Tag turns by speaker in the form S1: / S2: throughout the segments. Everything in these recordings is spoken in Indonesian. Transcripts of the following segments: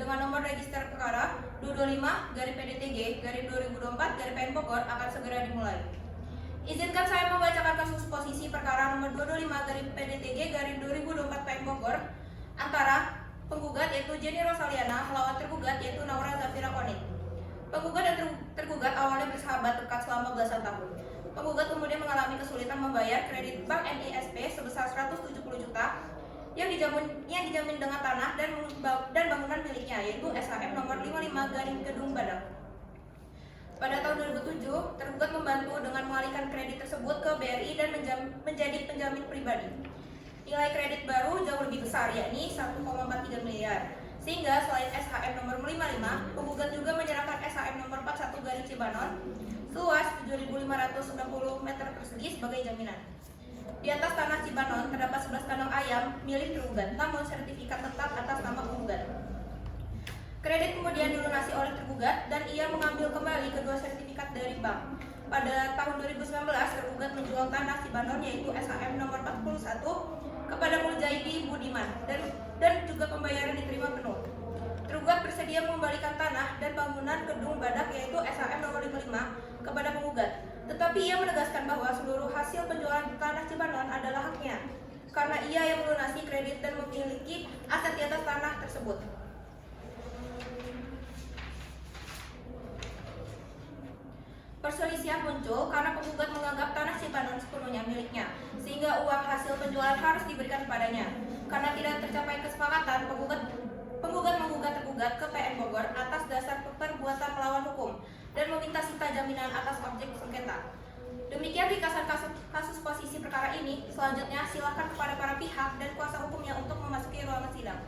S1: dengan nomor register perkara 225-PDTG-2024-PN Bogor akan segera dimulai. Izinkan saya membacakan kasus posisi perkara nomor 225-PDTG-2024-PN Bogor antara penggugat yaitu Jenny Rosaliana melawan tergugat yaitu Naura Zafira Konit. Penggugat dan tergugat awalnya bersahabat dekat selama belasan tahun. Penggugat kemudian mengalami kesulitan membayar kredit Bank NISP sebesar 170 juta yang dijamin dengan tanah dan bangunan miliknya yaitu SHM nomor 55 Gedung Badak. Pada tahun 2007, tergugat membantu dengan mengalihkan kredit tersebut ke BRI dan menjadi penjamin pribadi. Nilai kredit baru jauh lebih besar yakni 1,43 miliar. Sehingga selain SHM nomor 55, penggugat juga menyerahkan SHM nomor 41 Cibanon seluas 7.590 meter persegi sebagai jaminan. Di atas tanah Cibanon terdapat 11 kandang ayam milik tergugat, namun sertifikat tetap atas nama penggugat. Kredit kemudian dilunasi oleh tergugat dan ia mengambil kembali kedua sertifikat dari bank. Pada tahun 2019, tergugat menjual tanah Cibanon yaitu SHM nomor 41 kepada Muljaidi Budiman dan juga pembayaran diterima penuh. Tergugat bersedia mengembalikan tanah dan bangunan Gedung Badak yaitu SHM nomor 55 kepada penggugat. Tetapi ia menegaskan bahwa seluruh hasil penjualan tanah Cibanon adalah haknya, karena ia yang melunasi kredit dan memiliki aset di atas tanah tersebut. Perselisihan muncul karena penggugat menganggap tanah Cibanon sepenuhnya miliknya, sehingga uang hasil penjualan harus diberikan kepadanya. Karena tidak tercapai kesepakatan, penggugat menggugat tergugat ke PN Bogor atas dasar perbuatan melawan hukum dan meminta sita jaminan atas objek sengketa. Demikian ringkasan kasus posisi perkara ini. Selanjutnya silakan kepada para pihak dan kuasa hukumnya untuk memasuki ruangan sidang.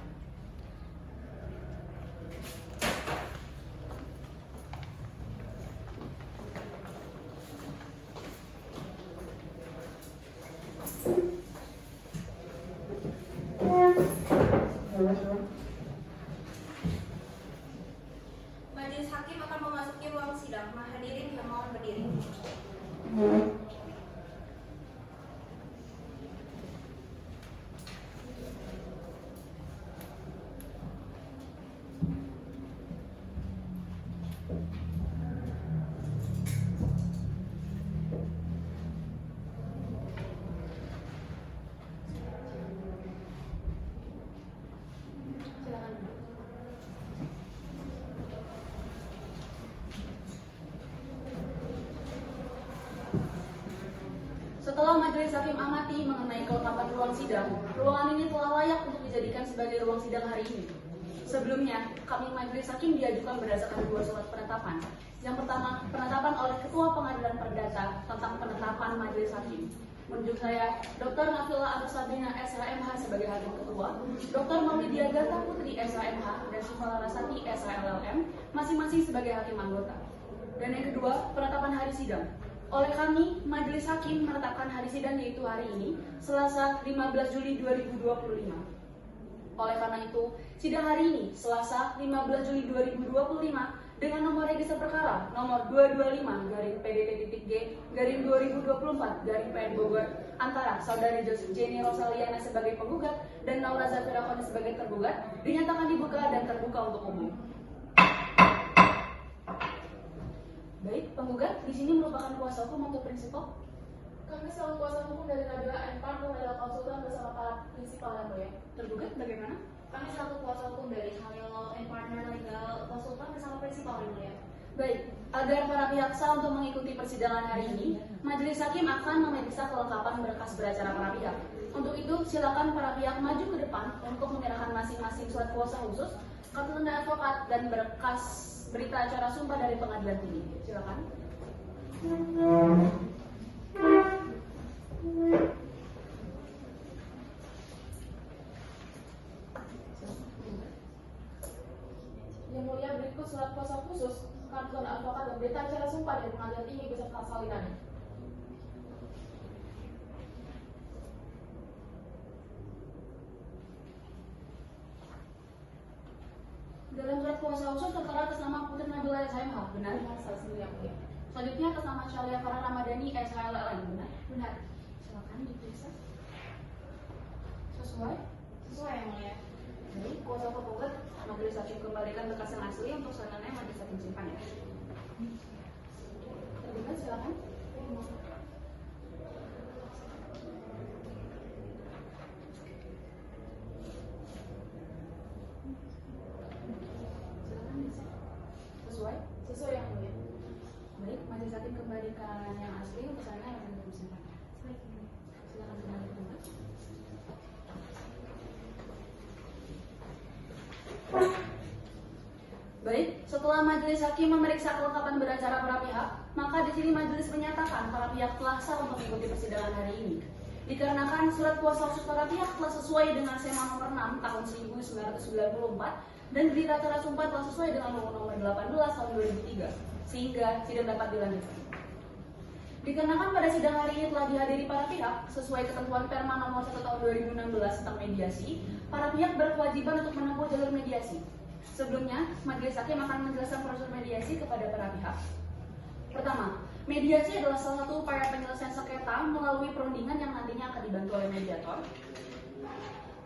S1: Majelis hakim akan memasuki ruang sidang. Hadirin yang mohon berdiri.
S2: Setelah majelis hakim amati mengenai kelengkapan ruang sidang, ruangan ini telah layak untuk dijadikan sebagai ruang sidang hari ini. Sebelumnya, kami majelis hakim diajukan berdasarkan dua surat penetapan. Yang pertama, penetapan oleh Ketua Pengadilan Perdata tentang penetapan majelis hakim. Menunjuk saya, Dr. Nafila Agus Sabrina SHMH sebagai hakim ketua, Dr. Maulidia Gata Putri SHMH dan Syifa Larasati SHLLM masing-masing sebagai hakim anggota. Dan yang kedua, penetapan hari sidang. Oleh kami, Majelis Hakim menetapkan hari sidang yaitu hari ini, Selasa 15 Juli 2025. Oleh karena itu, sidang hari ini, Selasa 15 Juli 2025, dengan nomor register perkara nomor 225-PDT-G-2024-PN Bogor antara saudari Jenny Rosaliana sebagai penggugat dan Naura Zafira Konit sebagai tergugat, dinyatakan dibuka dan terbuka untuk umum. Baik, penggugat di sini merupakan kuasa hukum untuk prinsipal.
S3: Kami selaku kuasa hukum dari Nabila and Partner adalah konsultan bersama para prinsipal yang mulia.
S2: Tergugat bagaimana?
S3: Kami selaku kuasa hukum dari Halil and Partner legal konsultan bersama prinsipal yang mulia.
S2: Baik, agar para pihak sah untuk mengikuti persidangan hari ini, majelis hakim akan memeriksa kelengkapan berkas beracara para pihak. Untuk itu, silakan para pihak maju ke depan untuk menyerahkan masing-masing surat kuasa khusus, kartu tanda advokat, dan berkas berita acara sumpah dari pengadilan tinggi. Silakan.
S3: Yang mulia, berikut surat kuasa khusus, kartu tanda advokat, dan berita acara sumpah dari pengadilan tinggi beserta salinannya.
S2: Dalam surat kuasa khusus tertera atas nama Putri Nabila SHMH, benar?
S3: Yang mulia.
S2: Selanjutnya atas nama Syahlia Farah Ramadhani SHLLM, benar?
S3: Benar.
S2: Silakan diperiksa.
S3: Sesuai yang mulia.
S2: Baik, kuasa penggugat majelis hakim mengembalikan berkas yang asli untuk selanjutnya majelis hakim simpan ya.
S3: Tergugat silakan.
S2: Silakan bisa. Sesuai?
S3: Sesuai yang mulia.
S2: Baik, majelis hakim kembalikan yang asli untuk selanjutnya majelis hakim simpan ya. Silakan kembali tergugat. Baik, setelah majelis hakim memeriksa kelengkapan beracara para pihak, maka di sini majelis menyatakan para pihak telah sah untuk mengikuti persidangan hari ini. Dikarenakan surat kuasa khusus para pihak telah sesuai dengan SEMA nomor 6 tahun 1994 dan berita acara sumpah telah sesuai dengan nomor 18 tahun 2003, sehingga sidang dapat dilanjutkan. Dikarenakan pada sidang hari ini telah dihadiri para pihak sesuai ketentuan Perma nomor 1 tahun 2016 tentang mediasi, para pihak berkewajiban untuk menempuh jalur mediasi. Sebelumnya, majelis hakim akan menjelaskan prosedur mediasi kepada para pihak. Pertama, mediasi adalah salah satu upaya penyelesaian sengketa melalui perundingan yang nantinya akan dibantu oleh mediator.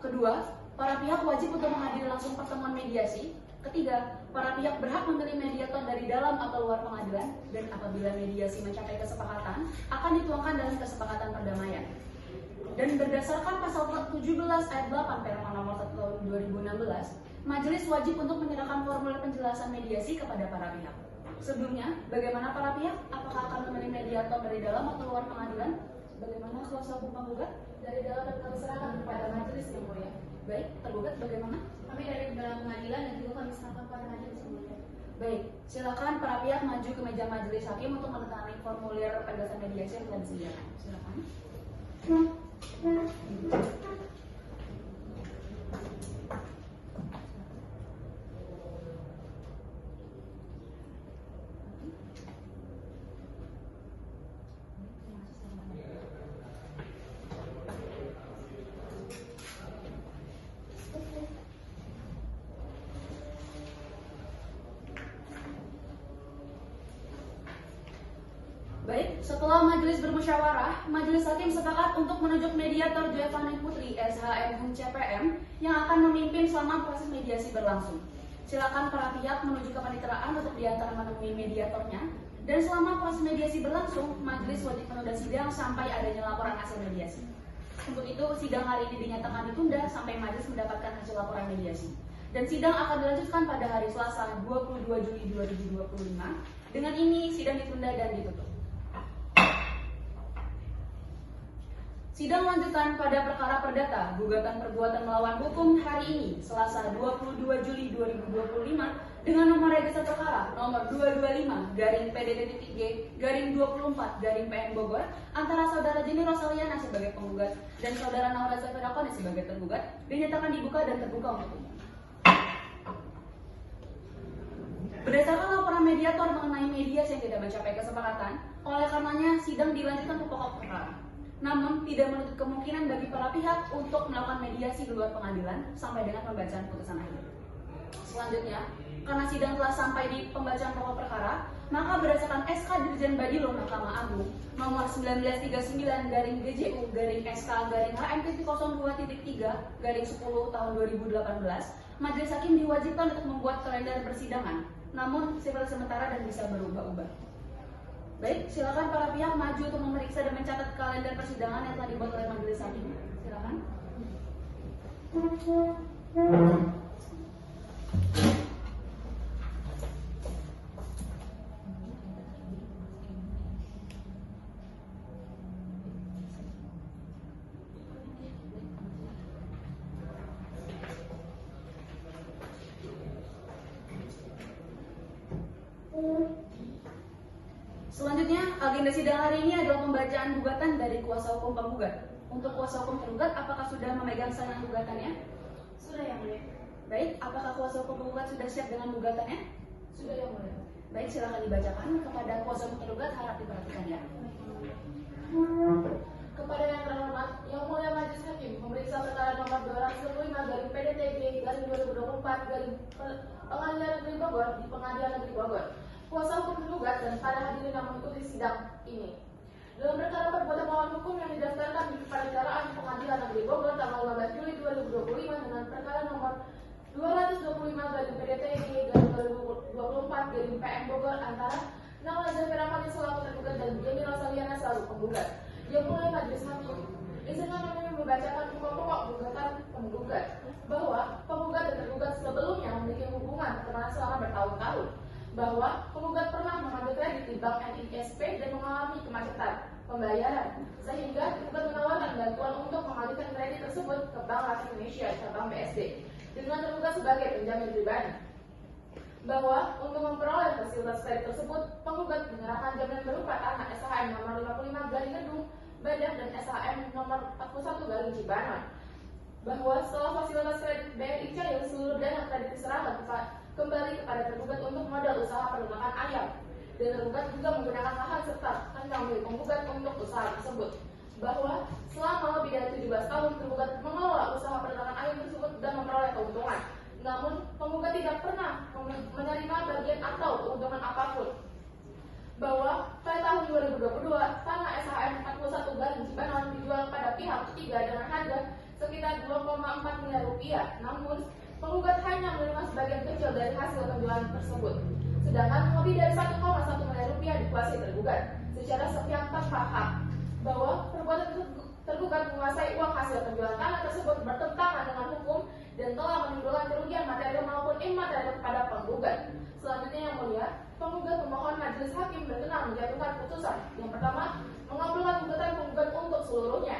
S2: Kedua, para pihak wajib untuk menghadiri langsung pertemuan mediasi. Ketiga, para pihak berhak memilih mediator dari dalam atau luar pengadilan, dan apabila mediasi mencapai kesepakatan, akan dituangkan dalam kesepakatan perdamaian. Dan berdasarkan pasal 17 ayat 8 Perma nomor 1 tahun 2016, majelis wajib untuk menyerahkan formulir penjelasan mediasi kepada para pihak. Sebelumnya, bagaimana para pihak? Apakah akan memilih mediator dari dalam atau luar pengadilan? Bagaimana kuasa hukum penggugat?
S3: Dari dalam dan kami serahkan kepada majelis yang mulia.
S2: Baik, tergugat bagaimana?
S3: Kami dari dalam pengadilan dan juga kami serahkan pada majelis yang mulia.
S2: Baik, silakan para pihak maju ke meja majelis hakim untuk menandatangani formulir penjelasan mediasi yang telah disediakan. Silakan. Baik, setelah majelis bermusyawarah, majelis hakim sepakat untuk menunjuk mediator Joyfani Putri SHM CPM yang akan memimpin selama proses mediasi berlangsung. Silakan para pihak menuju ke paniteraan untuk diantar menemui mediatornya. Dan selama proses mediasi berlangsung, majelis wajib menunda sidang sampai adanya laporan hasil mediasi. Untuk itu, sidang hari ini dinyatakan ditunda sampai majelis mendapatkan hasil laporan mediasi. Dan sidang akan dilanjutkan pada hari Selasa 22 Juli 2025. Dengan ini, sidang ditunda dan ditutup. Sidang lanjutan pada perkara perdata gugatan perbuatan melawan hukum hari ini, Selasa 22 Juli 2025 dengan nomor register perkara nomor 225-PDT-G-24-PN Bogor antara saudara Jenny Rosaliana sebagai penggugat dan saudara Naura Zafira Koni sebagai tergugat dinyatakan dibuka dan terbuka untuk umum. Berdasarkan laporan mediator mengenai mediasi yang tidak mencapai kesepakatan, oleh karenanya sidang dilanjutkan ke pokok perkara. Namun, tidak menutup kemungkinan bagi para pihak untuk melakukan mediasi di luar pengadilan sampai dengan pembacaan putusan akhir. Selanjutnya, karena sidang telah sampai di pembacaan pokok perkara, maka berdasarkan SK Dirjen Badilo Mahkamah Agung nomor 1939-GJU-SK-HMT02.3/10 tahun 2018, majelis hakim diwajibkan untuk membuat kalender persidangan, namun sifatnya sementara dan bisa berubah-ubah. Baik, silakan para pihak maju untuk memeriksa dan mencatat kalender persidangan yang telah dibuat oleh majelis hakim. Silakan. Selanjutnya, agenda sidang hari ini adalah pembacaan gugatan dari kuasa hukum penggugat. Untuk kuasa hukum tergugat, apakah sudah memegang saran gugatannya?
S3: Sudah yang mulia.
S2: Baik, apakah kuasa hukum penggugat sudah siap dengan gugatannya?
S3: Sudah yang mulia.
S2: Baik, silakan dibacakan kepada kuasa hukum tergugat, harap diperhatikan ya.
S3: Kepada yang terhormat, yang mulia majelis hakim memeriksa perkara nomor 225/PDTG-2024 Pengadilan Negeri Bogor di Pengadilan Negeri Bogor. Kuasa hukum tergugat dan para hadirin yang mengikuti sidang ini. Dalam perkara perbuatan melawan hukum yang didaftarkan di Paniteraan Pengadilan Negeri Bogor tanggal 15 Juli 2025 dengan perkara nomor 225 PN Bogor antara Naura Zafira Khalid selaku tergugat dan Jenny Rosaliana selaku penggugat. Yang mulai majelis hakim izinkan kami membacakan pokok-pokok gugatan penggugat bahwa penggugat dan tergugat sebelumnya memiliki hubungan pertemanan selama bertahun-tahun, bahwa penggugat pernah mengambil kredit di bank NISP dan mengalami kemacetan pembayaran sehingga tergugat menawarkan bantuan untuk mengalihkan kredit tersebut ke Bank Rakyat Indonesia cabang BSD dengan tergugat sebagai penjamin pribadi, bahwa untuk memperoleh fasilitas kredit tersebut penggugat menyerahkan jaminan berupa tanah SHM nomor 55 Garing Gedung Badak dan SHM nomor 41 Garing Cibanon, bahwa setelah fasilitas kredit BRI cair seluruh dana kredit diserahkan kembali kepada tergugat untuk modal usaha peternakan ayam, dan tergugat juga menggunakan lahan serta kandang milik penggugat untuk usaha tersebut, bahwa selama lebih dari 17 tahun tergugat mengelola usaha peternakan ayam tersebut dan memperoleh keuntungan, namun penggugat tidak pernah menerima bagian atau keuntungan apapun, bahwa pada tahun 2022 tanah SHM 41 Garing Cibanon dijual pada pihak ketiga dengan harga sekitar 2,4 miliar rupiah, namun penggugat hanya menerima sebagian kecil dari hasil penjualan tersebut, sedangkan lebih dari 1,1 miliar rupiah dikuasai tergugat secara sepihak tanpa hak, bahwa perbuatan tergugat menguasai uang hasil penjualan tanah tersebut bertentangan dengan hukum dan telah menimbulkan kerugian material maupun imaterial kepada penggugat. Selanjutnya yang mulia, penggugat memohon majelis hakim berkenan menjatuhkan putusan. Yang pertama, mengabulkan gugatan penggugat untuk seluruhnya.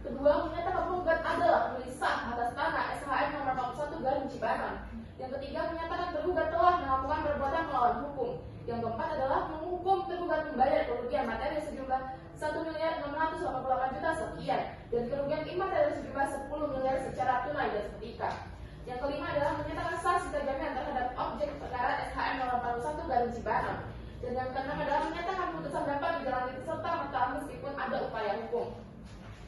S3: Kedua, menyatakan penggugat adalah pemilik sah atas tanah SHM nomor 41 Garing Cibanon. Yang ketiga, menyatakan tergugat telah melakukan perbuatan melawan hukum. Yang keempat adalah menghukum tergugat membayar kerugian materi sejumlah 1.688.000.000 sekian dan kerugian imaterial sejumlah 10 miliar secara tunai dan seketika. Yang kelima adalah menyatakan sah sita jaminan terhadap objek perkara SHM nomor 41 Garing Cibanon. Dan yang keenam adalah menyatakan putusan dapat dijalani serta merta meskipun ada upaya hukum.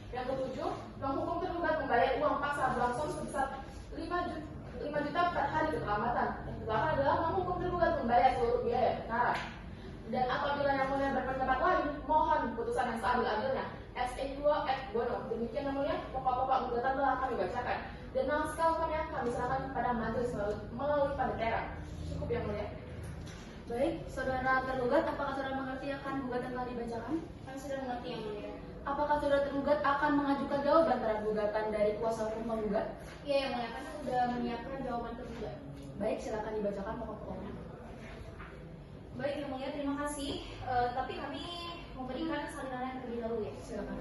S3: Yang ketujuh, menghukum tergugat membayar uang paksa belangson sebesar 5 juta per hari keterlambatan. Yang kedelapan adalah menghukum tergugat membayar seluruh biaya perkara. Dan apabila yang mulia berpendapat lain, mohon putusan yang seadil-adilnya. SE2 et bono. Demikian yang mulia, pokok-pokok gugatan telah kami bacakan. Dan naskah kami serahkan kepada majelis melalui panitia. Cukup yang mulia.
S2: Baik, saudara tergugat, apakah saudara mengerti akan gugatan telah dibacakan?
S1: Kami sudah mengerti yang mulia.
S2: Apakah saudara tergugat akan mengajukan jawaban terhadap gugatan dari kuasa hukum penggugat?
S1: Iya yang mulia, kami sudah menyiapkan jawaban tergugat.
S2: Baik, silakan dibacakan pokok-pokoknya.
S1: Baik yang mulia, terima kasih. Tapi kami memberikan salinan yang terlebih dahulu ya.
S2: Silakan.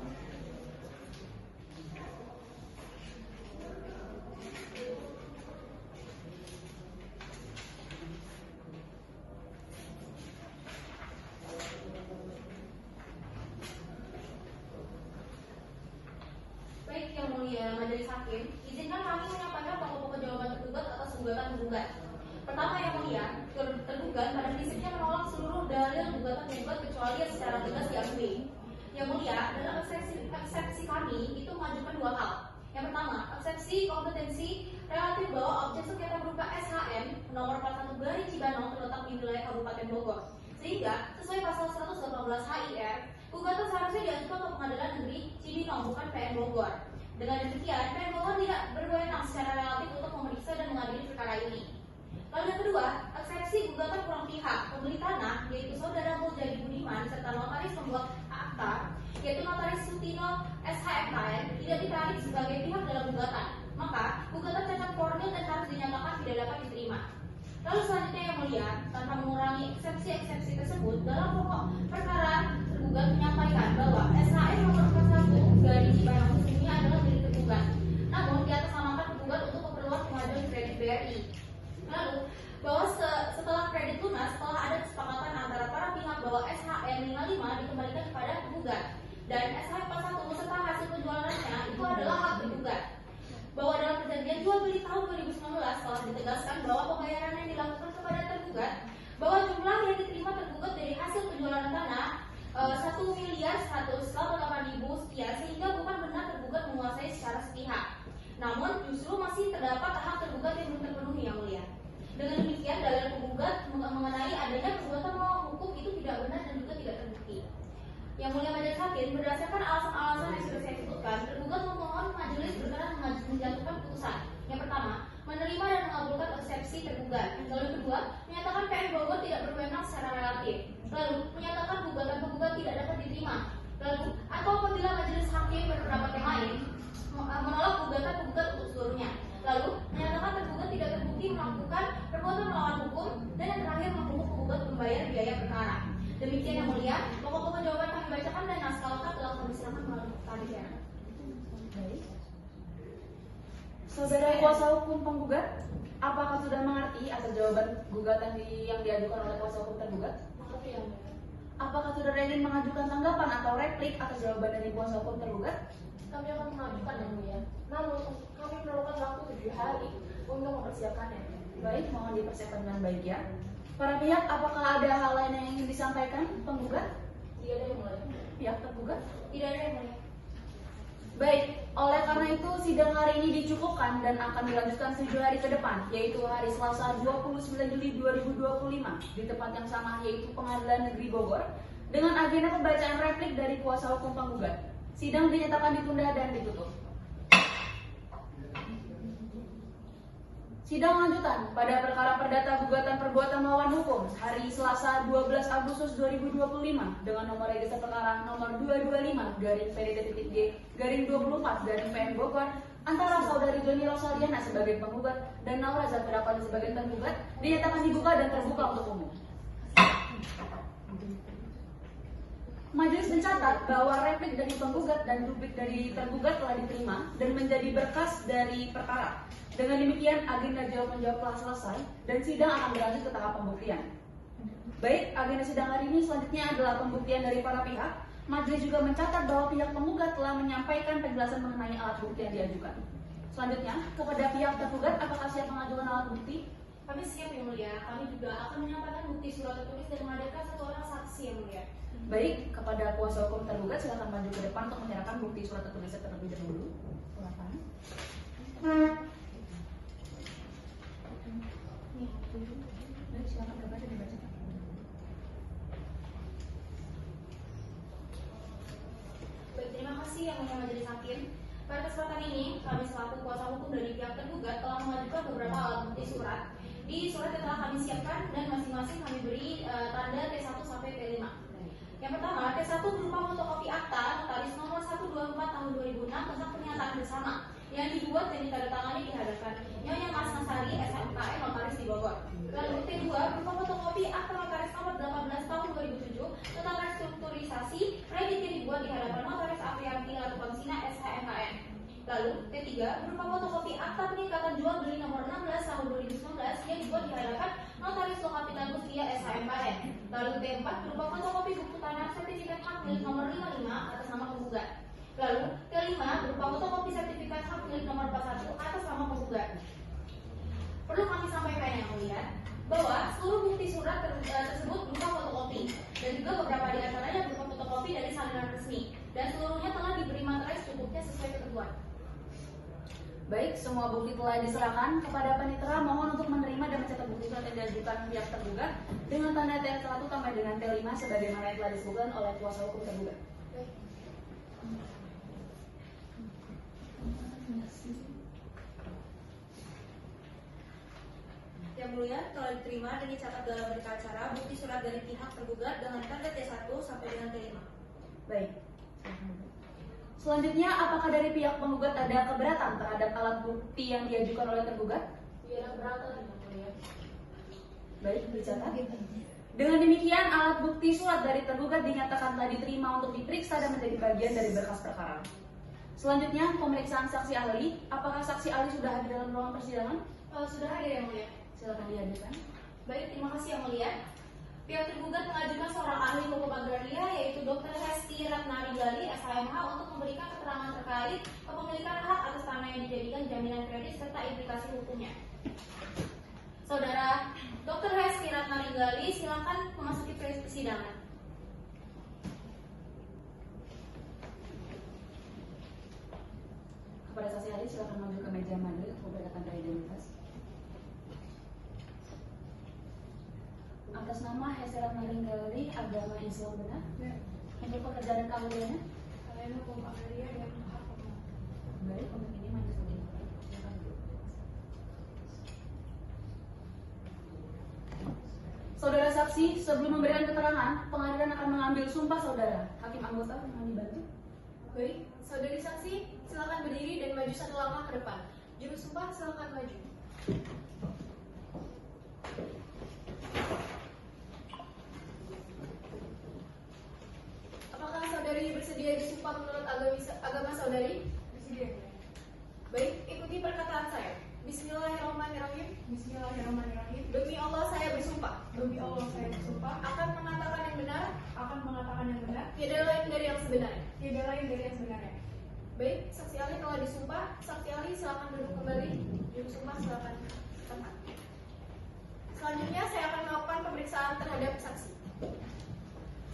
S1: Baik yang mulia majelis hakim, izinkan kami menyampaikan pokok-pokok jawaban tergugat atas gugatan tergugat. Pertama yang mulia, tergugat pada prinsipnya menolak seluruh dalil gugatan tergugat kecuali yang secara tegas diakui. Yang mulia, dalam eksepsi kami itu mengajukan dua hal. Yang pertama, eksepsi kompetensi relatif bahwa objek sengketa berupa SHM nomor 41 Garing Cibanon terletak di wilayah Kabupaten Bogor. Sehingga sesuai pasal 118 HIR, gugatan seharusnya diajukan ke Pengadilan Negeri Cibinong bukan PN Bogor. Dengan demikian, PN Bogor tidak berwenang secara relatif untuk memeriksa dan mengadili perkara ini. Lalu yang kedua, eksepsi gugatan kurang pihak pembeli tanah yaitu saudara Muljadi Budiman serta notaris pembuat akta yaitu notaris Sutino SHMKN tidak ditarik sebagai pihak dalam gugatan. Maka gugatan cacat formil dan harus dinyatakan tidak dapat diterima. Lalu selanjutnya yang mulia, tanpa mengurangi eksepsi-eksepsi tersebut, dalam pokok perkara tergugat menyampaikan bahwa SHM nomor 41 Garing Cibanon sesungguhnya adalah milik tergugat. Namun di atas namakan tergugat untuk keperluan pengajuan kredit BRI. Lalu, bahwa setelah kredit lunas, setelah ada kesepakatan antara para pihak bahwa SHM 55 dikembalikan kepada tergugat dan SHM 41 serta hasil penjualannya itu adalah hak tergugat. Bahwa dalam perjanjian jual beli tahun 2019 telah ditegaskan bahwa pembayaran yang dilakukan kepada tergugat bahwa jumlah yang diterima tergugat dari hasil penjualan tanah 1.188.000 sekian sehingga bukan benar tergugat menguasai secara sepihak. Namun justru masih terdapat hak tergugat yang belum terpenuhi yang mulia. Dengan demikian dalil penggugat mengenai adanya perbuatan melawan hukum itu tidak benar dan juga tidak terbukti. Yang mulia majelis hakim, berdasarkan alasan-alasan yang sudah saya sebutkan, tergugat memohon majelis berkenan menjatuhkan putusan. Yang pertama, menerima dan mengabulkan eksepsi
S4: si tergugat. Lalu kedua, menyatakan PN Bogor tidak berwenang secara relatif. Lalu menyatakan gugatan penggugat tidak dapat diterima. Lalu atau apabila majelis hakim berpendapat yang lain, menolak gugatan penggugat untuk seluruhnya. Lalu menyatakan tergugat tidak terbukti melakukan perbuatan melawan hukum, dan yang terakhir menghukum penggugat membayar biaya perkara. Demikian yang mulia, pokok-pokok jawaban kami bacakan dan naskah lengkap telah kami serahkan melalui panitia.
S2: Baik. Saudara kuasa hukum penggugat, apakah sudah mengerti atas jawaban gugatan yang diajukan oleh kuasa hukum tergugat?
S3: Mengerti yang mulia.
S2: Apakah saudara ingin mengajukan tanggapan atau replik atas jawaban dari kuasa hukum tergugat?
S3: Kami akan mengajukan yang mulia. Namun kami memerlukan waktu 7 hari untuk mempersiapkannya.
S2: Baik, mohon dipersiapkan dengan baik ya. Para pihak, apakah ada hal lain yang ingin disampaikan penggugat?
S3: Tidak ada yang mulia.
S2: Pihak tergugat?
S4: Tidak ada yang mulia.
S2: Baik, oleh karena itu sidang hari ini dicukupkan dan akan dilanjutkan 7 hari ke depan, yaitu hari Selasa 29 Juli 2025 di tempat yang sama, yaitu Pengadilan Negeri Bogor, dengan agenda pembacaan replik dari kuasa hukum penggugat. Sidang dinyatakan ditunda dan ditutup. Sidang lanjutan pada perkara perdata gugatan perbuatan melawan hukum hari Selasa 12 Agustus 2025 dengan nomor register perkara nomor 225-PDT-G-24-PN Bogor antara saudari Joni Rosaliana sebagai penggugat dan Naura Zafira Koni sebagai tergugat dinyatakan dibuka dan terbuka untuk umum. Majelis mencatat bahwa replik dari penggugat dan duplik dari tergugat telah diterima dan menjadi berkas dari perkara. Dengan demikian, agenda jawab-menjawab telah selesai dan sidang akan berlanjut ke tahap pembuktian. Baik, agenda sidang hari ini selanjutnya adalah pembuktian dari para pihak. Majelis juga mencatat bahwa pihak penggugat telah menyampaikan penjelasan mengenai alat bukti yang diajukan. Selanjutnya, kepada pihak tergugat, apakah siap mengajukan alat bukti?
S4: Kami siap yang mulia. Kami juga akan menyampaikan bukti surat tertulis dan menghadirkan 1 orang saksi yang mulia.
S2: Baik, kepada kuasa hukum tergugat silakan maju ke depan untuk menyerahkan bukti surat tertulisnya terlebih dahulu. Silakan. Baik, silakan berbaca dibacakan.
S4: Baik, terima kasih yang mulia majelis hakim. Pada kesempatan ini, kami selaku kuasa hukum dari pihak tergugat telah mengajukan beberapa alat bukti surat. Di surat yang telah kami siapkan dan masing-masing kami beri tanda T1 sampai T5. Yang pertama, T1 berupa fotokopi akta notaris nomor 124 tahun 2006 tentang pernyataan bersama yang dibuat dan ditandatangani di hadapan Nyonya Mas Nasari SMKM notaris di Bogor. Lalu T2 berupa fotokopi akta notaris nomor 18 tahun 2007 tentang restrukturisasi kredit yang dibuat di hadapan notaris Aprianti Latupangsina SHMKM. Lalu T3 berupa fotokopi akta peningkatan jual beli nomor 16 tahun 2019 yang dibuat di hadapan notaris Lokapitan Mustia SHMKM. Lalu T4 berupa fotokopi buku tanah sertifikat hak milik nomor 55 atas nama penggugat. Lalu T5 berupa fotokopi sertifikat hak milik nomor 41 atas nama penggugat. Perlu kami sampaikan yang mulia bahwa seluruh bukti surat tersebut berupa fotokopi dan juga beberapa di antaranya berupa fotokopi dari salinan resmi dan seluruhnya telah diberi materai secukupnya sesuai ketentuan.
S2: Baik, semua bukti telah diserahkan kepada panitera. Mohon untuk menerima dan mencatat bukti surat yang diajukan pihak tergugat dengan tanda T1 tambah dengan T5 sebagaimana yang telah disebutkan oleh kuasa hukum tergugat.
S1: Yang mulia, telah diterima dan dicatat dalam berita acara bukti surat dari pihak tergugat dengan tanda T1 sampai dengan T5.
S2: Baik. Selanjutnya, apakah dari pihak penggugat ada keberatan terhadap alat bukti yang diajukan oleh tergugat?
S3: Tidak ada keberatan yang mulia.
S2: Baik, dicatat. Dengan demikian, alat bukti surat dari tergugat dinyatakan telah diterima untuk diperiksa dan menjadi bagian dari berkas perkara. Selanjutnya, pemeriksaan saksi ahli. Apakah saksi ahli sudah hadir dalam ruangan persidangan?
S4: Sudah hadir yang mulia.
S2: Silakan dihadirkan.
S4: Baik, terima kasih yang mulia. Pihak tergugat mengajukan seorang ahli hukum agraria yaitu Dr. Hesti Ratnarigali SHMH untuk memberikan keterangan terkait kepemilikan hak atas tanah yang dijadikan jaminan kredit serta implikasi hukumnya. Saudara Dr. Hesti Ratnarigali, silakan memasuki persidangan.
S2: Kepada saksi ahli silakan maju ke meja majelis untuk memperlihatkan identitas. Atas nama Hesti Ratnarigali, agama Islam benar?
S3: Ya.
S2: Untuk pekerjaan keahliannya?
S3: Kalian hukum agraria dan hak hukum.
S2: Baik, untuk ini majelis hakim. saksi, sebelum memberikan keterangan, pengadilan akan mengambil sumpah saudara. Hakim anggota mohon dibantu.
S3: Baik, saudari saksi, silakan berdiri dan maju satu langkah ke depan. Juru sumpah silakan maju. Apakah saudari bersedia disumpah menurut agama saudari? Bersedia. Baik, ikuti perkataan saya. Bismillahirrahmanirrahim. Bismillahirrahmanirrahim. Demi Allah saya bersumpah. Demi Allah saya bersumpah. Akan mengatakan yang benar. Akan mengatakan yang benar. Tiada lain dari yang sebenarnya. Tiada lain dari yang sebenarnya. Baik, saksi ahli telah disumpah. Saksi ahli silakan duduk kembali. Juru sumpah silakan tempat. Selanjutnya saya akan melakukan pemeriksaan terhadap saksi.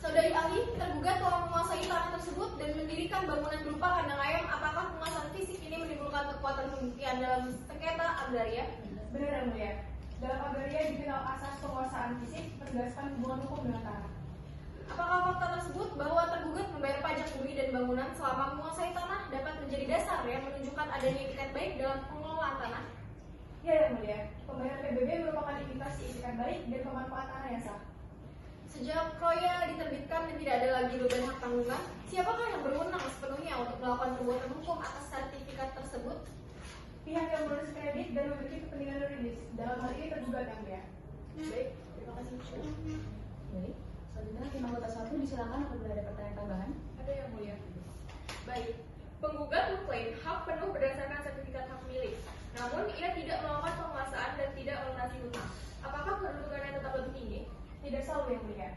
S3: Saudari ahli, tergugat telah menguasai tanah tersebut dan mendirikan bangunan berupa kandang ayam. Apakah penguasaan fisik ini menimbulkan kekuatan pembuktian dalam sengketa agraria? Benar yang mulia. Dalam agraria dikenal asas penguasaan fisik berdasarkan hubungan hukum dengan tanah. Apakah fakta tersebut bahwa tergugat membayar pajak bumi dan bangunan selama menguasai tanah dapat menjadi dasar yang menunjukkan adanya itikat baik dalam pengelolaan tanah? Ya yang mulia. Pembayaran PBB merupakan indikasi itikat baik dan pemanfaatan tanah yang sah. Sejak Kroya diterbitkan dan tidak ada lagi beban hak tanggungan, siapakah yang berwenang sepenuhnya untuk melakukan perbuatan hukum atas sertifikat tersebut? Pihak yang menulis kredit dan memiliki kepentingan yuridis. Dalam hal ini tergugat yang mulia. Baik, terima kasih.
S2: Baik, selanjutnya hakim anggota 1 disilakan apabila ada pertanyaan tambahan.
S3: Ada yang mulia. Baik, penggugat mengklaim hak penuh berdasarkan sertifikat hak milik. Namun ia tidak melakukan penguasaan dan tidak melunasi hutang. Apakah kedudukannya tetap lebih tinggi? Tidak selalu yang mulia.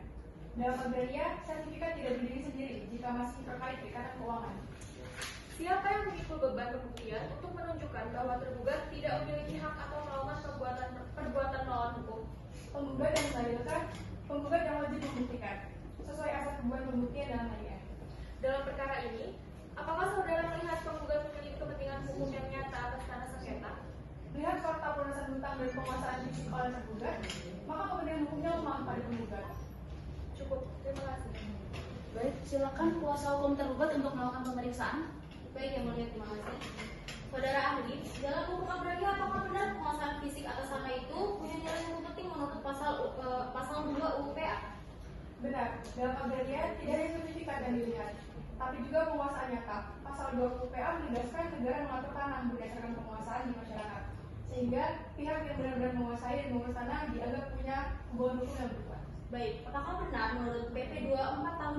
S3: Dalam agraria, sertifikat tidak berdiri sendiri jika masih terkait ikatan keuangan. Siapa yang memikul beban pembuktian untuk menunjukkan bahwa tergugat tidak memiliki hak atau melakukan perbuatan melawan hukum? Penggugat yang mendalilkan, penggugat yang wajib membuktikan sesuai asas beban pembuktian dalam harian. Dalam perkara ini, apakah saudara melihat penggugat memiliki kepentingan hukum yang nyata atas tanah sengketa? Melihat fakta pelunasan hutang dan penguasaan fisik oleh tergugat, maka kepentingan hukumnya lemah pada penggugat. Cukup, terima kasih.
S2: Baik, silakan kuasa hukum tergugat untuk melakukan pemeriksaan.
S4: Baik yang mulia, terima kasih. Saudara ahli, dalam hukum agraria apakah benar penguasaan fisik atas tanah itu punya nilai yang penting menurut pasal 2 UPA?
S3: Benar, dalam agraria tidak hanya sertifikat yang dilihat, tapi juga penguasaan nyata. Pasal 2 UPA menegaskan negara mengatur tanah berdasarkan penguasaan di masyarakat, sehingga pihak yang benar-benar menguasai dan mengurus tanah dianggap punya hubungan hukum yang berkuat.
S4: Baik, apakah benar menurut PP 24 tahun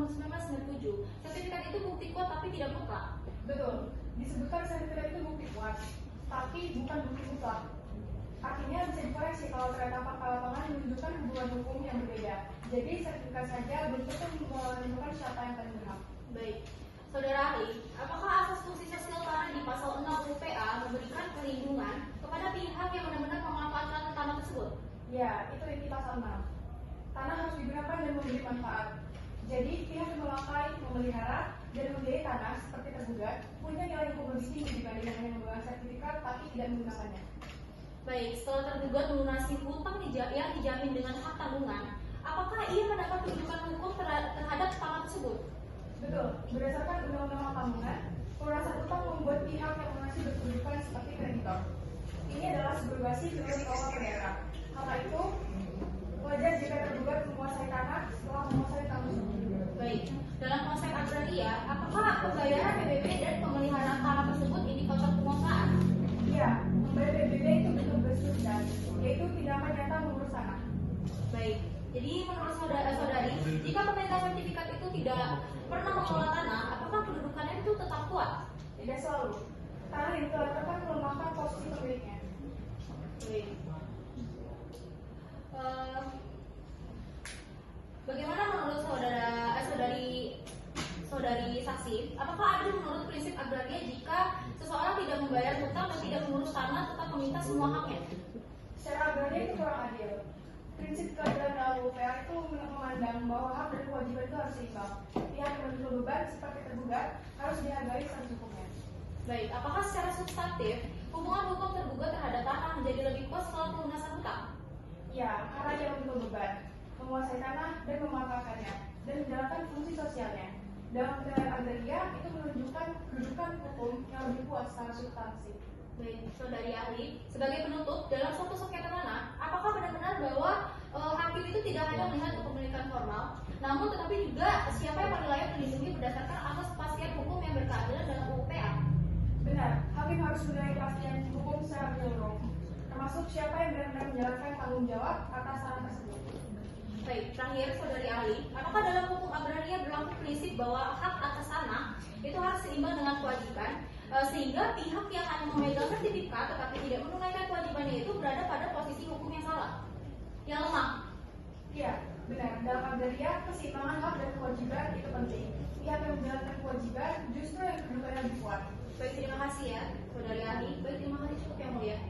S4: 1997 sertifikat itu bukti kuat tapi tidak mutlak?
S3: Betul, disebutkan sertifikat itu bukti kuat, tapi bukan bukti mutlak. Artinya bisa dikoreksi kalau ternyata fakta lapangan menunjukkan hubungan hukum yang berbeda. Jadi sertifikat saja belum tentu menentukan siapa yang paling berhak.
S4: Baik, saudara ahli, apakah asas fungsi sosial tanah di pasal 6 UPA memberikan perlindungan kepada pihak yang benar-benar memanfaatkan tanah tersebut?
S3: Ya, itu inti pasal 6. Tanah harus digunakan dan memberi manfaat. Jadi pihak yang memakai, memelihara, dan membiayai tanah seperti tergugat punya nilai hukum lebih tinggi dibanding hanya membawa sertifikat tapi tidak menggunakannya.
S4: Baik, setelah tergugat melunasi hutang yang dijamin dengan hak tanggungan, apakah ia mendapat kedudukan hukum terhadap tanah tersebut?
S3: Betul, berdasarkan undang-undang hak tanggungan, pelunasan hutang membuat pihak yang melunasi berkedudukan seperti kreditor. Ini adalah subrogasi menurut KUHP daerah. Karena itu, wajar jika tergugat menguasai tanah setelah menguasai tanah tersebut.
S4: Baik, dalam konsep agraria, apakah pembayaran PBB dan pemeliharaan tanah tersebut indikator penguasaan?
S3: Iya, membayar PBB itu bentuk bersubdan, yaitu tindakan nyata mengurus tanah.
S4: Baik, jadi menurut saudara-saudari, jika pemerintah sertifikat itu tidak pernah mengelola tanah, apakah kedudukannya itu tetap kuat?
S3: Tidak selalu. Tanah yang dikeluarkan melemahkan posisi pemiliknya.
S4: Baik. Bagaimana menurut saudari saksi? Apakah adil menurut prinsip agraria jika seseorang tidak membayar hutang dan tidak mengurus tanah tetap meminta semua haknya?
S3: Secara agraria itu kurang adil. Prinsip keadilan dalam UPA itu memandang bahwa hak dan kewajiban itu harus seimbang. Pihak yang memikul beban seperti tergugat harus dihargai status hukumnya.
S4: Baik, apakah secara substantif hubungan hukum tergugat terhadap tanah menjadi lebih kuat setelah pelunasan hutang?
S3: Ya, karena dia memikul beban, menguasai tanah dan memanfaatkannya, dan menjalankan fungsi sosialnya. Dalam penilaian agraria itu menunjukkan kedudukan hukum yang lebih kuat secara substansi.
S4: Baik, saudari ahli, sebagai penutup dalam suatu sengketa tanah, apakah benar-benar bahwa Hakim itu tidak hanya melihat kepemilikan formal, namun tetapi juga siapa yang paling layak dilindungi berdasarkan asas kepastian hukum yang berkeadilan dalam UU PA.
S3: Benar, hakim harus menilai kepastian hukum secara menyeluruh, termasuk siapa yang benar-benar menjalankan tanggung jawab atas saran tersebut.
S4: Baik, terakhir saudari ahli, apakah dalam hukum agraria berlaku prinsip bahwa hak atas tanah itu harus seimbang dengan kewajiban, sehingga pihak yang hanya memegang sertifikat tetapi tidak menunaikan kewajibannya itu berada pada posisi hukum yang salah, yang lemah.
S3: Iya, benar. Dalam agraria, keseimbangan hak dan kewajiban itu penting. Pihak yang menjalankan kewajiban justru yang kedudukannya lebih kuat.
S4: Baik, terima kasih ya, saudari ahli. Baik, terima kasih, cukup yang mulia.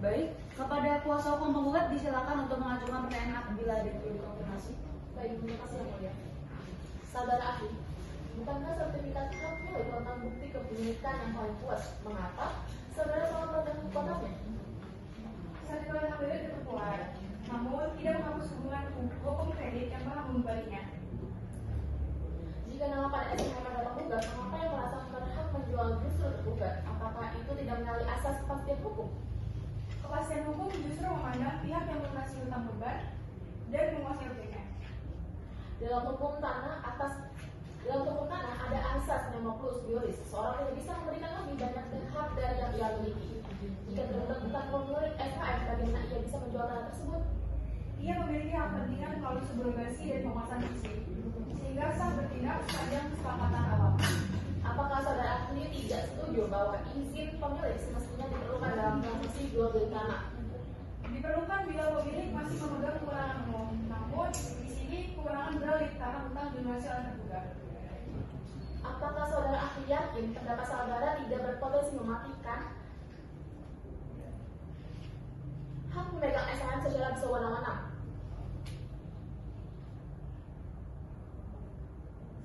S2: Baik, kepada kuasa hukum penggugat disilakan untuk mengajukan pertanyaan apabila ada yang perlu dikonfirmasi.
S3: Baik, terima kasih yang mulia. Saudara ahli, bukankah sertifikat hak milik tentang bukti kepemilikan yang paling kuat? Mengapa? Saudara sangat bertanya kepadanya. Sertifikat hak milik itu kuat, namun tidak menghapus hubungan hukum kredit yang pernah membebaninya. Jika nama pada SMK adalah penggugat, mengapa yang merasa berhak menjual justru tergugat? Apakah itu tidak menyalahi asas kepastian hukum? Kepastian hukum justru memandang pihak yang melunasi hutang beban dan menguasai objeknya. Dalam hukum tanah ada asas nemo plus juris. Seseorang tidak bisa memberikan lebih banyak hak dari yang ia miliki. Jika tergugat bukan pemilik SHM, bagaimana ia bisa menjual tanah tersebut? Ia memiliki hak pentingan melalui subrogasi dan penguasaan fisik, sehingga sah bertindak sepanjang kesepakatan awal. Apakah saudara ahli tidak setuju bahwa izin pemilik semestinya diperlukan dalam transaksi jual beli tanah? Diperlukan bila pemilik masih memegang kewenangan umum, namun di sini kewenangan beralih karena hutang dilunasi oleh tergugat. Apakah saudara ahli yakin pendapat saudara tidak berpotensi mematikan hak memegang SHM secara sewenang-wenang?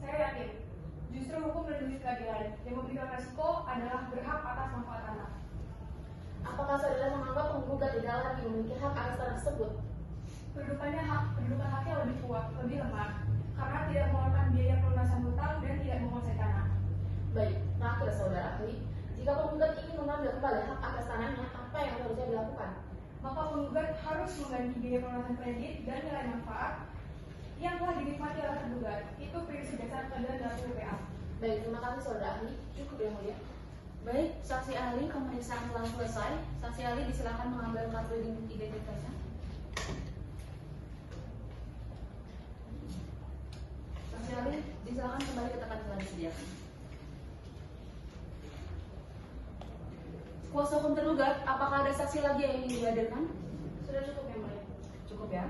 S3: Saya yakin, justru hukum melindungi keadilan. Yang memberikan resiko adalah berhak atas manfaat tanah. Apakah saudara menganggap penggugat tidak lagi memiliki hak atas tanah tersebut? Kedudukan haknya lebih kuat, lebih lemah, karena tidak mengeluarkan biaya pelunasan hutang dan tidak menguasai tanah. Baik, terakhir saudara ahli, jika penggugat ingin mengambil kembali hak atas tanahnya, apa yang harusnya dilakukan? Maka penggugat harus mengganti biaya pelunasan kredit dan nilai manfaat yang telah dinikmati oleh tergugat. Itu prinsip dasar keadilan dalam UPA. Baik, terima kasih saudara ahli. Cukup yang mulia.
S2: Baik, saksi ahli pemeriksaan telah selesai. Saksi ahli disilakan mengambil kartu identitasnya. Saksi ahli disilakan kembali ke tempat telah disediakan. Kuasa hukum tergugat, apakah ada saksi lagi yang ingin dihadirkan?
S3: Sudah cukup yang mulia.
S2: Cukup ya.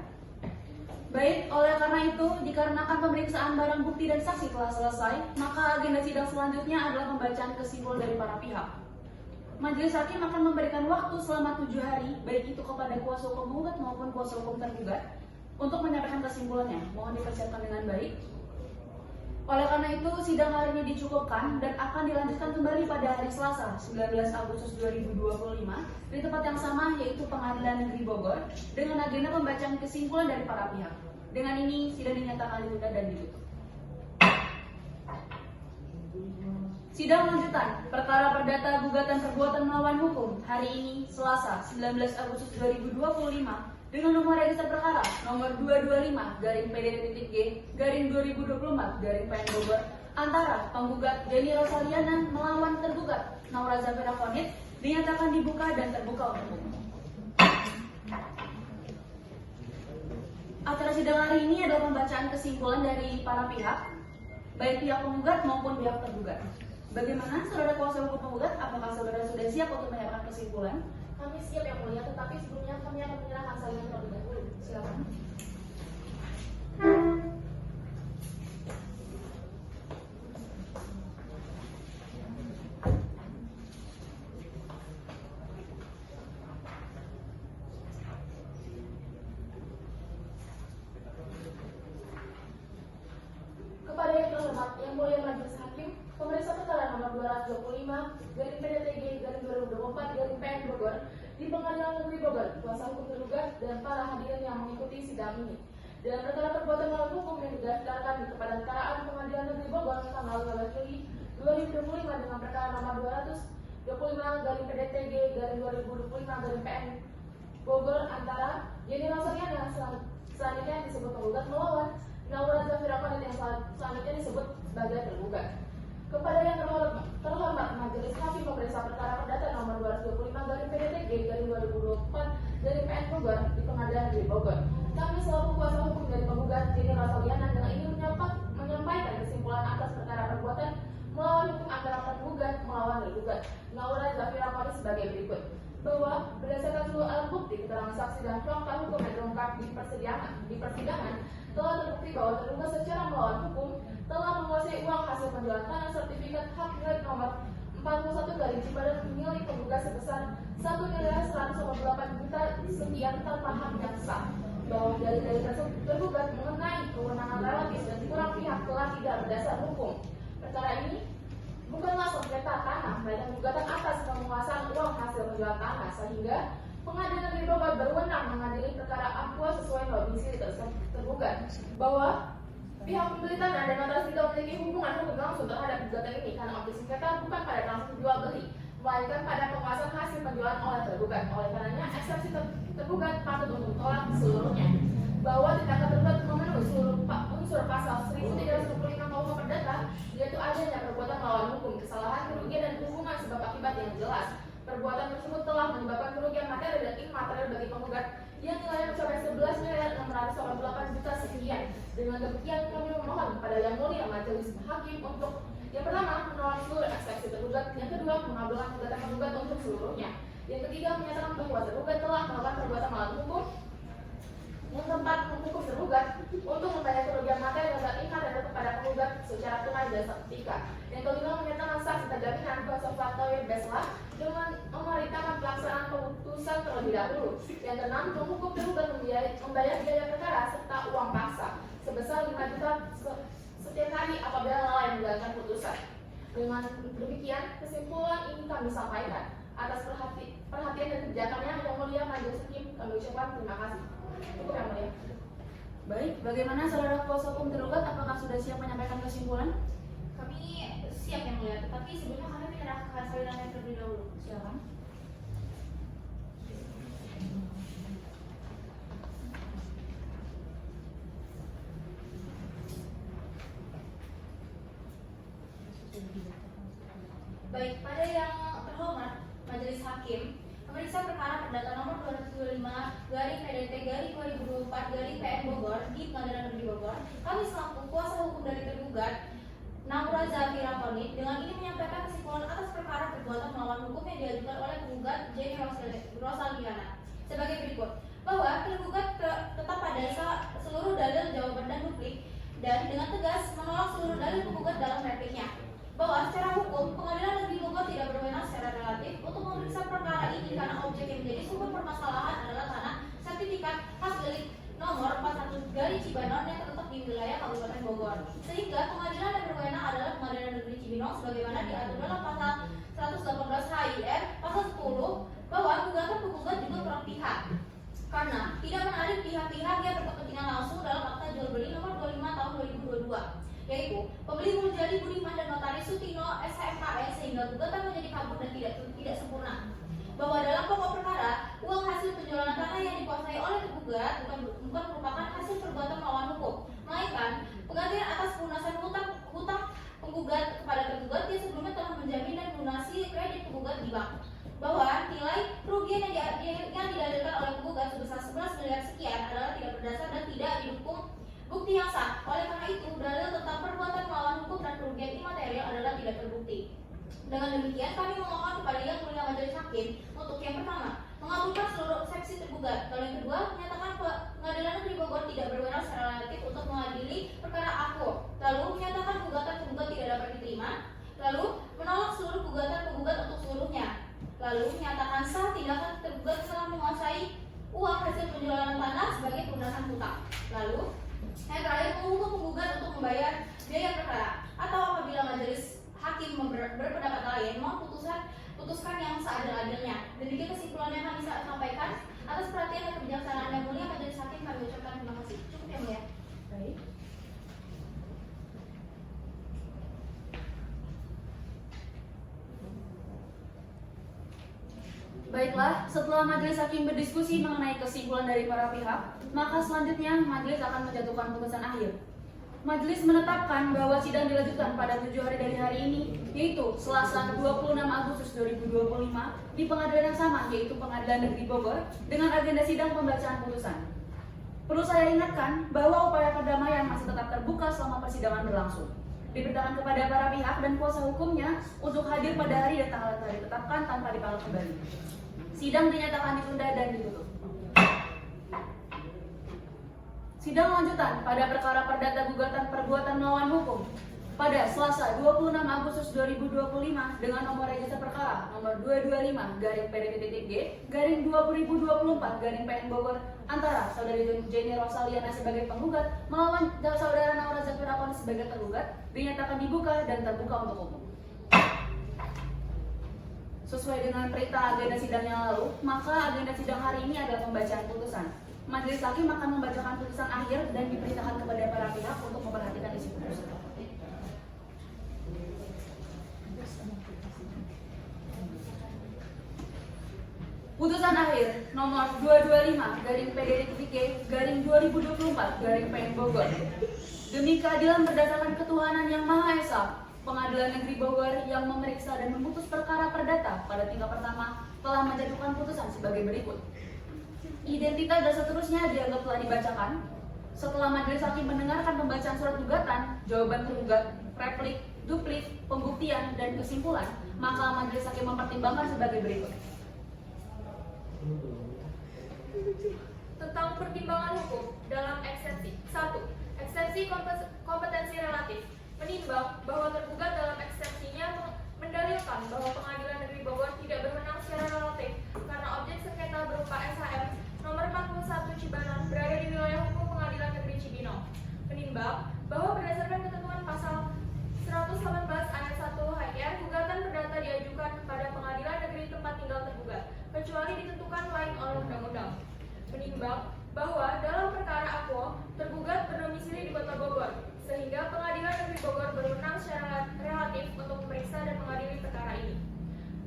S2: Baik, oleh karena itu, dikarenakan pemeriksaan barang bukti dan saksi telah selesai, maka agenda sidang selanjutnya adalah pembacaan kesimpulan dari para pihak. Majelis hakim akan memberikan waktu selama 7 hari, baik itu kepada kuasa hukum penggugat maupun kuasa hukum tergugat, untuk menyampaikan kesimpulannya. Mohon dipersiapkan dengan baik. Oleh karena itu, sidang hari ini dicukupkan dan akan dilanjutkan kembali pada hari Selasa, 19 Agustus 2025, di tempat yang sama, yaitu Pengadilan Negeri Bogor, dengan agenda pembacaan kesimpulan dari para pihak. Dengan ini, sidang dinyatakan ditunda dan ditutup. Sidang lanjutan, perkara perdata gugatan perbuatan melawan hukum, hari ini, Selasa, 19 Agustus 2025, dengan nomor register perkara nomor 225-PDT-G-2024-PN Bogor antara penggugat Jenny Rosaliana melawan tergugat Naura Zafira Konit dinyatakan dibuka dan terbuka untuk umum. Acara sidang hari ini adalah pembacaan kesimpulan dari para pihak, baik pihak penggugat maupun pihak tergugat. Bagaimana saudara kuasa hukum penggugat? Apakah saudara sudah siap untuk menyampaikan kesimpulan?
S3: Kami siap yang mulia, tetapi sebelumnya kami akan menyerahkan salinan terlebih dahulu. Silakan. Kepada yang terhormat, yang mulia majelis hakim, pemeriksa perkara nomor 225-PDT-G-2024-PN Bogor di Pengadilan Negeri Bogor, kuasa hukum tergugat dan para hadirin yang mengikuti sidang ini. Dalam perkara perbuatan melawan hukum yang didaftarkan di Kepantaraan Pengadilan Negeri Bogor tanggal 12 Juli 2025 dengan perkara nomor 225-PDT-G-2025-PN Bogor antara Jenny Rosaliana selanjutnya yang disebut penggugat melawan Naura Zafira Konit yang selanjutnya disebut sebagai tergugat. Kepada yang terhormat Majelis Hakim Pemeriksa Perkara Perdata nomor 225/PDTG/2024 Bogor di Pengadilan Negeri Bogor. Kami selaku kuasa hukum dari penggugat Jenny Rosaliana dengan ini menyampaikan kesimpulan atas perkara perbuatan melawan hukum antara tergugat melawan tergugat Naura Zafira Konit sebagai berikut. Bahwa berdasarkan seluruh alat bukti, keterangan saksi dan fakta hukum yang terungkap di persidangan telah terbukti bahwa terduga secara melawan hukum telah menguasai uang hasil penjualan tanah sertifikat hak milik nomor 41 dari Cibadak milik penggugat sebesar 1.158 juta sekian tanpa hak yang sah. Bahwa dari tersebut tergugat mengenai kewenangan relatif dan kurang pihak telah tidak berdasar hukum. Perkara ini bukanlah sengketa tanah, melainkan gugatan atas penguasaan uang hasil penjualan tanah, sehingga Pengadilan Negeri Bogor berwenang mengadili perkara aqua sesuai domisili tergugat. Bahwa pihak pembeli tanah dan notaris tidak memiliki hubungan hukum langsung terhadap gugatan ini karena objek sengketa bukan pada transaksi jual beli, melainkan pada penguasaan hasil penjualan oleh tergugat. Oleh karenanya, eksepsi tergugat patut untuk ditolak seluruhnya. Bahwa tindakan tergugat memenuhi seluruh unsur pasal 1325 KUH Perdata, yaitu adanya perbuatan melawan hukum, kesalahan, kerugian, dan hubungan sebab akibat yang jelas. Perbuatan tersebut telah menyebabkan kerugian materi dan imaterial bagi penggugat yang nilainya mencapai 11.688 juta sekian. Dengan demikian, kami memohon kepada Yang Mulia Majelis Hakim untuk yang pertama menolak seluruh eksepsi tergugat, yang kedua mengabulkan gugatan penggugat untuk seluruhnya, yang ketiga menyatakan bahwa tergugat telah melakukan perbuatan melawan hukum, yang keempat menghukum tergugat untuk membayar kerugian materi dan imaterial kepada penggugat secara tunai dan seketika, yang kelima menyatakan sah serta jaminan kuasa fakta Beslah dengan memerintahkan pelaksanaan keputusan terlebih dahulu, yang keenam menghukum tergugat membayar biaya perkara serta uang paksa sebesar 5 juta setiap hari apabila lalai menjalankan putusan. Dengan demikian, kesimpulan ini kami sampaikan. Atas perhatian dan kebijakannya, Yang Mulia Majelis Hakim, kami ucapkan terima kasih. Cukup, Yang Mulia.
S2: Baik, bagaimana saudara kuasa hukum tergugat? Apakah sudah siap menyampaikan kesimpulan?
S4: Kami siap yang mulia, tetapi sebelumnya kami menyerahkan salinan terlebih dahulu.
S2: Silakan.
S4: Baik, pada yang terhormat Majelis Hakim, memeriksa perkara perdata nomor 225/PDT/2024/PN Bogor di Pengadilan Negeri Bogor, kami selaku kuasa hukum dari tergugat Naura Zafira Konit dengan ini menyampaikan kesimpulan atas perkara perbuatan melawan hukum yang diajukan oleh penggugat Jenny Rosaliana sebagai berikut. Bahwa tergugat tetap pada seluruh dalil jawaban dan duplik dan dengan tegas menolak seluruh dalil penggugat dalam repliknya. Bahwa secara hukum, Pengadilan Negeri Bogor tidak berwenang secara relatif untuk memeriksa perkara ini karena objek yang menjadi sumber permasalahan adalah tanah sertifikat hak milik nomor 41 dari Cibanon yang terletak di wilayah Kabupaten Bogor. Sehingga pengadilan yang berwenang adalah Pengadilan Negeri Cibinong sebagaimana diatur dalam pasal 118 HIR pasal 10 bahwa gugatan penggugat juga kurang pihak karena tidak menarik pihak-pihak yang berkepentingan langsung dalam akta jual beli nomor 25 tahun 2022, yaitu pembeli Murjani Budiman dan notaris Sutino SHMKS, sehingga gugatan menjadi kabur dan tidak sempurna. Bahwa dalam pokok perkara, uang hasil penjualan tanah yang dikuasai oleh tergugat bukan merupakan hasil perbuatan melawan hukum, melainkan penggantian atas pelunasan hutang penggugat kepada tergugat yang sebelumnya telah menjamin dan melunasi kredit penggugat di bank. Bahwa nilai kerugian yang didalilkan oleh penggugat sebesar 11 miliar sekian adalah tidak berdasar dan tidak didukung bukti yang sah. Oleh karena itu, dalil tentang perbuatan melawan hukum dan kerugian imaterial adalah tidak terbukti. Dengan demikian, kami memohon kepada Yang Mulia Majelis Hakim untuk yang pertama, mengabulkan seluruh eksepsi tergugat. Lalu yang kedua, menyatakan Pengadilan Negeri Bogor tidak berwenang secara relatif untuk mengadili perkara aku. Lalu menyatakan gugatan penggugat tidak dapat diterima. Lalu menolak seluruh gugatan penggugat untuk seluruhnya. Lalu menyatakan sah tindakan tergugat telah menguasai uang hasil penjualan tanah sebagai pelunasan hutang. Lalu yang terakhir, menghukum penggugat untuk membayar biaya perkara atau apabila majelis hakim berpendapat lain putuskan yang seadil-adilnya. Demikian kesimpulan yang kami sampaikan. Atas perhatian dan kebijaksanaan Yang Mulia Majelis Hakim, kami ucapkan terima kasih. Cukup, Yang Mulia.
S2: Baik. Baiklah, setelah majelis hakim berdiskusi mengenai kesimpulan dari para pihak, maka selanjutnya majelis akan menjatuhkan putusan akhir. Majelis menetapkan bahwa sidang dilanjutkan pada 7 hari dari hari ini, yaitu Selasa 26 Agustus 2025 di pengadilan yang sama, yaitu Pengadilan Negeri Bogor, dengan agenda sidang pembacaan putusan. Perlu saya ingatkan bahwa upaya perdamaian masih tetap terbuka selama persidangan berlangsung. Diberitakan kepada para pihak dan kuasa hukumnya untuk hadir pada hari dan tanggal telah ditetapkan tanpa dipanggil kembali. Sidang dinyatakan ditunda dan ditutup. Sidang lanjutan pada perkara perdata gugatan perbuatan melawan hukum pada Selasa 26 Agustus 2025 dengan nomor register perkara nomor 225-PDPTG-2024-PN Bogor antara saudari Jenny Rosaliana sebagai penggugat melawan saudara Naura Zafira Koni sebagai tergugat dinyatakan dibuka dan terbuka untuk umum. Sesuai dengan perintah agenda sidang yang lalu, maka agenda sidang hari ini adalah pembacaan putusan. Majelis hakim akan membacakan putusan akhir dan diperintahkan kepada para pihak untuk memperhatikan isi putusan. Putusan akhir nomor 225-PDPTG-2024-PN Bogor. Demi keadilan berdasarkan ketuhanan yang Maha Esa, Pengadilan Negeri Bogor yang memeriksa dan memutus perkara perdata pada tingkat pertama telah menjatuhkan putusan sebagai berikut. Identitas dan seterusnya dianggap telah dibacakan. Setelah majelis hakim mendengarkan pembacaan surat gugatan, jawaban tergugat, replik, duplik, pembuktian, dan kesimpulan, maka majelis hakim mempertimbangkan sebagai berikut.
S3: Tentang pertimbangan hukum dalam eksepsi. 1. Eksepsi kompetensi relatif. Menimbang bahwa tergugat dalam eksepsinya mendalilkan bahwa Pengadilan Negeri Bogor tidak berwenang secara relatif karena objek sengketa berupa SHM nomor 41 Cibanon berada di wilayah hukum Pengadilan Negeri Cibinong. Menimbang bahwa berdasarkan ketentuan pasal 118 ayat 1 HR, gugatan perdata diajukan kepada Pengadilan Negeri tempat tinggal tergugat, kecuali ditentukan lain oleh undang-undang. Menimbang bahwa dalam perkara Aquo, tergugat berdomisili di Kota Bogor, sehingga Pengadilan Negeri Bogor berwenang secara relatif untuk memeriksa dan mengadili perkara ini.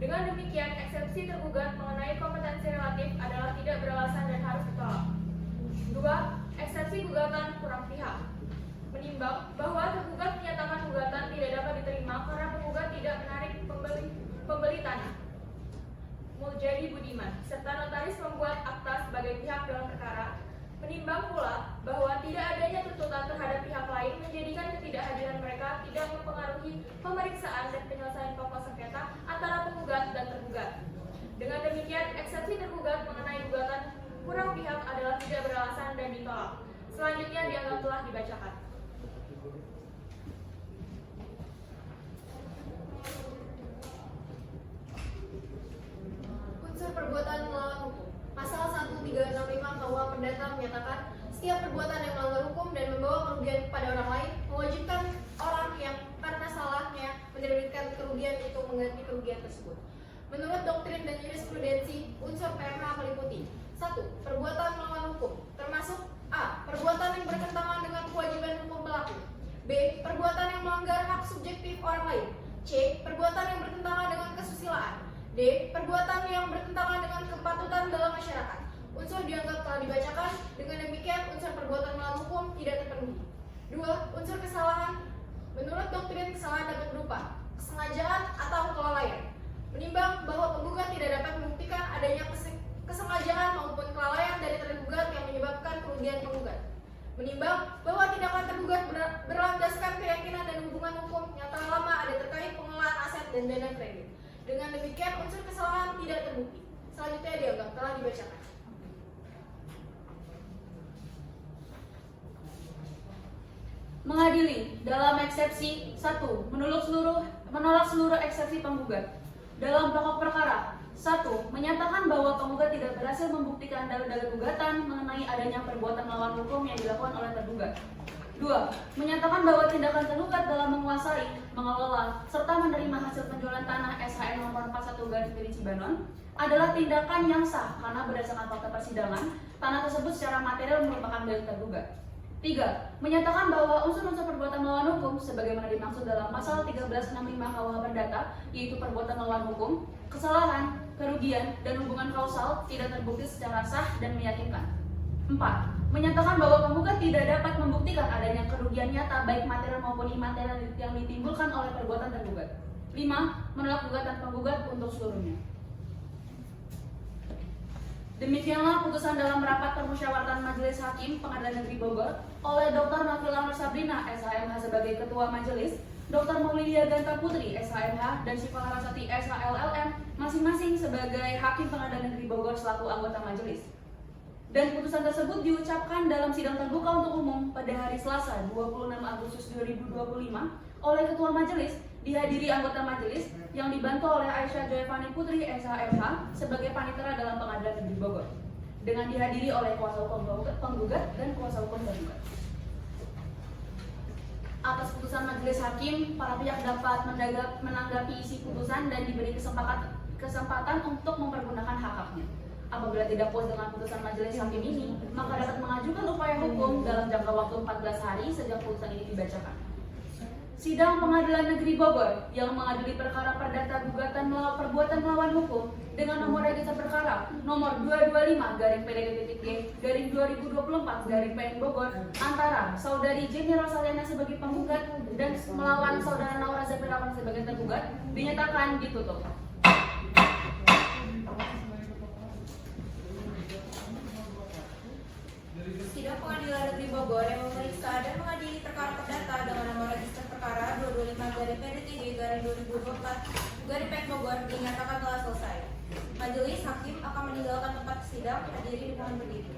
S3: Dengan demikian, eksepsi tergugat mengenai kompetensi relatif adalah tidak beralasan dan harus ditolak. 2. Eksepsi gugatan kurang pihak. Menimbang bahwa tergugat menyatakan gugatan tidak dapat diterima karena penggugat tidak menarik pembeli tanah Muljadi Budiman, serta notaris membuat akta sebagai pihak dalam perkara. Menimbang pula bahwa tidak adanya tuntutan terhadap pihak lain menjadikan ketidakhadiran mereka tidak mempengaruhi pemeriksaan dan penyelesaian pokok sengketa antara penggugat dan tergugat. Dengan demikian, eksepsi tergugat mengenai gugatan kurang pihak adalah tidak beralasan dan ditolak. Selanjutnya dianggap telah dibacakan.
S1: Unsur perbuatan melawan hukum. Pasal 1365 KUH Perdata menyatakan setiap perbuatan yang melanggar hukum dan membawa kerugian kepada orang lain mewajibkan orang yang karena salahnya menerbitkan kerugian itu mengganti kerugian tersebut. Menurut doktrin dan jurisprudensi, unsur PMH meliputi 1. Perbuatan melawan hukum, termasuk A. Perbuatan yang bertentangan dengan kewajiban hukum berlaku. B. Perbuatan yang melanggar hak subjektif orang lain. C. Perbuatan yang bertentangan dengan kesusilaan. D. Perbuatan yang bertentangan dengan kepatutan dalam masyarakat. Unsur dianggap telah dibacakan, dengan demikian unsur perbuatan melawan hukum tidak terpenuhi. 2. Unsur kesalahan. Menurut doktrin, kesalahan dapat berupa kesengajaan atau kelalaian. Menimbang bahwa penggugat tidak dapat membuktikan adanya kesengajaan maupun kelalaian dari tergugat yang menyebabkan kerugian penggugat. Menimbang bahwa tindakan tergugat berlandaskan keyakinan dan hubungan hukum yang telah lama ada terkait pengelolaan aset dan dana kredit. Dengan demikian unsur kesalahan tidak terbukti. Selanjutnya dianggap telah dibacakan.
S2: Mengadili dalam eksepsi 1. Menolak seluruh eksepsi penggugat. Dalam pokok perkara 1. Menyatakan bahwa penggugat tidak berhasil membuktikan dalil-dalil gugatan mengenai adanya perbuatan melawan hukum yang dilakukan oleh tergugat. 2. Menyatakan bahwa tindakan tergugat dalam menguasai, mengelola, serta menerima hasil penjualan tanah SHN nomor 41 Cibanon adalah tindakan yang sah karena berdasarkan fakta persidangan, tanah tersebut secara material merupakan milik tergugat. 3. Menyatakan bahwa unsur-unsur perbuatan melawan hukum sebagaimana dimaksud dalam pasal 1365 KUH Perdata, yaitu perbuatan melawan hukum, kesalahan, kerugian kerugian dan hubungan kausal tidak terbukti secara sah dan meyakinkan. 4. Menyatakan bahwa penggugat tidak dapat membuktikan adanya kerugian nyata baik material maupun imaterial yang ditimbulkan oleh perbuatan tergugat. 5. Menolak gugatan penggugat untuk seluruhnya. Demikianlah putusan dalam rapat permusyawaratan Majelis Hakim Pengadilan Negeri Bogor oleh Dr. Nafila Nur Sabrina, SHMH sebagai Ketua Majelis, Dr. Maulidia Ganta Putri, SHMH, dan Syifa Larasati, SHLLM, masing-masing sebagai Hakim Pengadilan Negeri Bogor selaku anggota majelis. Dan putusan tersebut diucapkan dalam sidang terbuka untuk umum pada hari Selasa 26 Agustus 2025 oleh Ketua Majelis, dihadiri anggota majelis yang dibantu oleh Aisyah Joyfani Putri, SHMH, sebagai panitera dalam Pengadilan Negeri Bogor, dengan dihadiri oleh kuasa hukum penggugat dan kuasa hukum tergugat. Atas putusan majelis hakim, para pihak dapat menanggapi isi putusan dan diberi kesempatan untuk mempergunakan hak-haknya. Apabila tidak puas dengan putusan majelis hakim ini, maka dapat mengajukan upaya hukum dalam jangka waktu 14 hari sejak putusan ini dibacakan. Sidang Pengadilan Negeri Bogor yang mengadili perkara perdata gugatan perbuatan melawan hukum dengan nomor register perkara nomor 225-PDG-2024-PN Bogor antara saudari Jenny Rosaliana sebagai penggugat dan melawan saudara Naura Zafirawan sebagai tergugat dinyatakan ditutup.
S1: Sidang Pengadilan Negeri Bogor yang memeriksa dan mengadili perkara perdata dengan nomor register perkara 225-PDG-2024-PN Bogor dinyatakan telah selesai. Majelis hakim akan meninggalkan tempat sidang, hadirin dimohon berdiri.